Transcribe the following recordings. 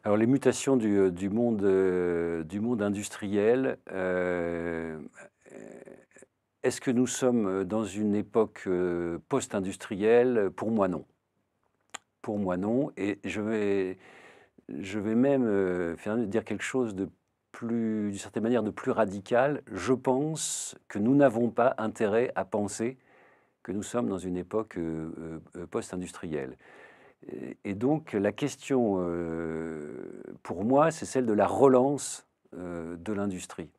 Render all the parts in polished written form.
Alors les mutations du monde industriel, est-ce que nous sommes dans une époque, post-industrielle? Pour moi, non. Pour moi, non et je vais même, dire quelque chose de plus d'une certaine manière, de plus radical. Je pense que nous n'avons pas intérêt à penser que nous sommes dans une époque, post-industrielle. Et donc la question, pour moi, c'est celle de la relance, de l'industrie.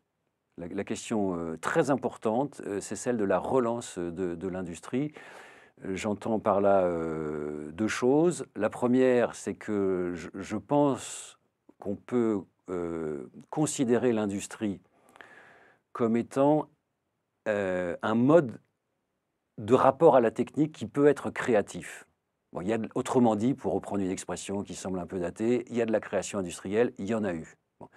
La question, très importante, c'est celle de la relance, de l'industrie. J'entends par là, 2 choses. La première, c'est que je pense qu'on peut, considérer l'industrie comme étant, un mode de rapport à la technique qui peut être créatif. Bon, il y a autrement dit, pour reprendre une expression qui semble un peu datée, il y a de la création industrielle, il y en a eu. Bon.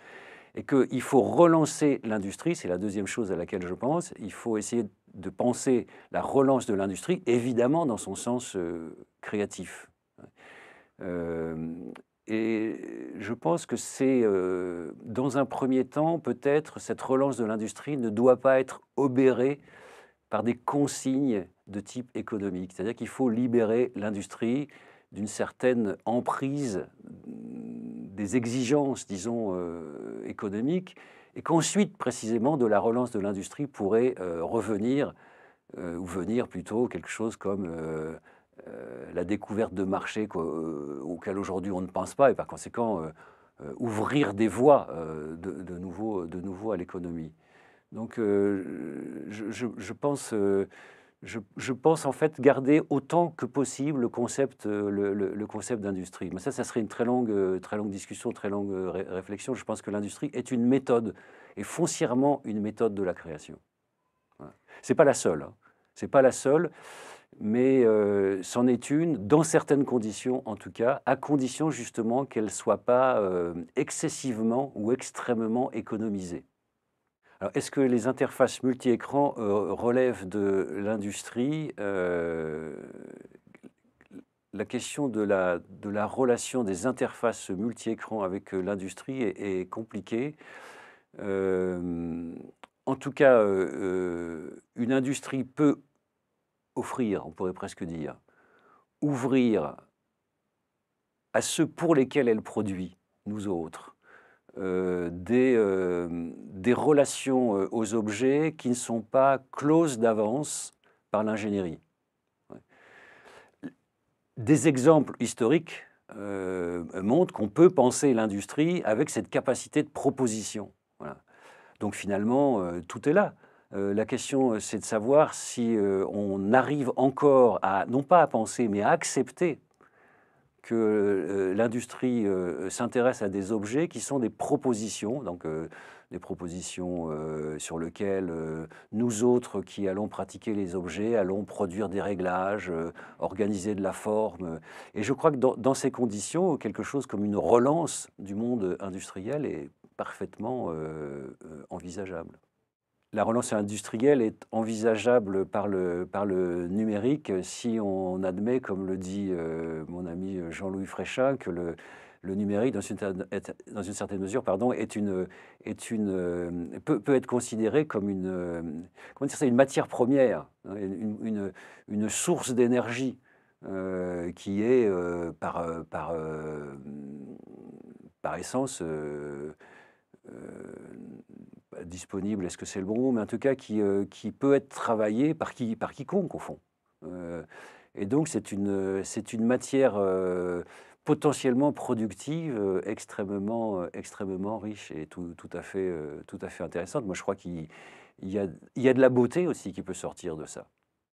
Et qu'il faut relancer l'industrie, c'est la deuxième chose à laquelle je pense. Il faut essayer de penser la relance de l'industrie, évidemment dans son sens créatif. Euh, et je pense que c'est, dans un premier temps, peut-être, cette relance de l'industrie ne doit pas être obérée par des consignes de type économique. C'est-à-dire qu'il faut libérer l'industrie d'une certaine emprise des exigences, disons, économiques, et qu'ensuite, précisément, de la relance de l'industrie pourrait revenir, ou venir plutôt quelque chose comme la découverte de marchés auxquels aujourd'hui on ne pense pas, et par conséquent, ouvrir des voies de nouveau à l'économie. Donc, je pense, je pense en fait garder autant que possible le concept, le concept d'industrie. Mais ça serait une très longue discussion, très longue réflexion. Je pense que l'industrie est une méthode, et foncièrement une méthode de la création. Voilà. C'est pas la seule, hein. C'est pas la seule, mais c'en est une, dans certaines conditions en tout cas, à condition justement qu'elle ne soit pas excessivement ou extrêmement économisée. Alors, est-ce que les interfaces multi-écrans, relèvent de l'industrie? La question de la relation des interfaces multi-écrans avec, l'industrie est compliquée. En tout cas, une industrie peut offrir, on pourrait presque dire, ouvrir à ceux pour lesquels elle produit, nous autres, des relations, aux objets qui ne sont pas closes d'avance par l'ingénierie. Ouais. Des exemples historiques, montrent qu'on peut penser l'industrie avec cette capacité de proposition. Voilà. Donc finalement, tout est là. La question, c'est de savoir si, on arrive encore à, non pas à penser, mais à accepter que l'industrie s'intéresse à des objets qui sont des propositions, donc des propositions sur lesquelles nous autres qui allons pratiquer les objets, allons produire des réglages, organiser de la forme. Et je crois que dans ces conditions, quelque chose comme une relance du monde industriel est parfaitement envisageable. La relance industrielle est envisageable par le numérique si on admet, comme le dit mon ami Jean-Louis Fréchin, que le numérique, dans une certaine mesure, pardon, peut être considéré comme comment dire ça, une matière première, hein, une source d'énergie qui est par essence disponible, est-ce que c'est le bon mot? Mais en tout cas qui peut être travaillé par quiconque au fond. Euh, et donc c'est une matière potentiellement productive, extrêmement riche et tout à fait intéressante. Moi je crois qu'il y a de la beauté aussi qui peut sortir de ça.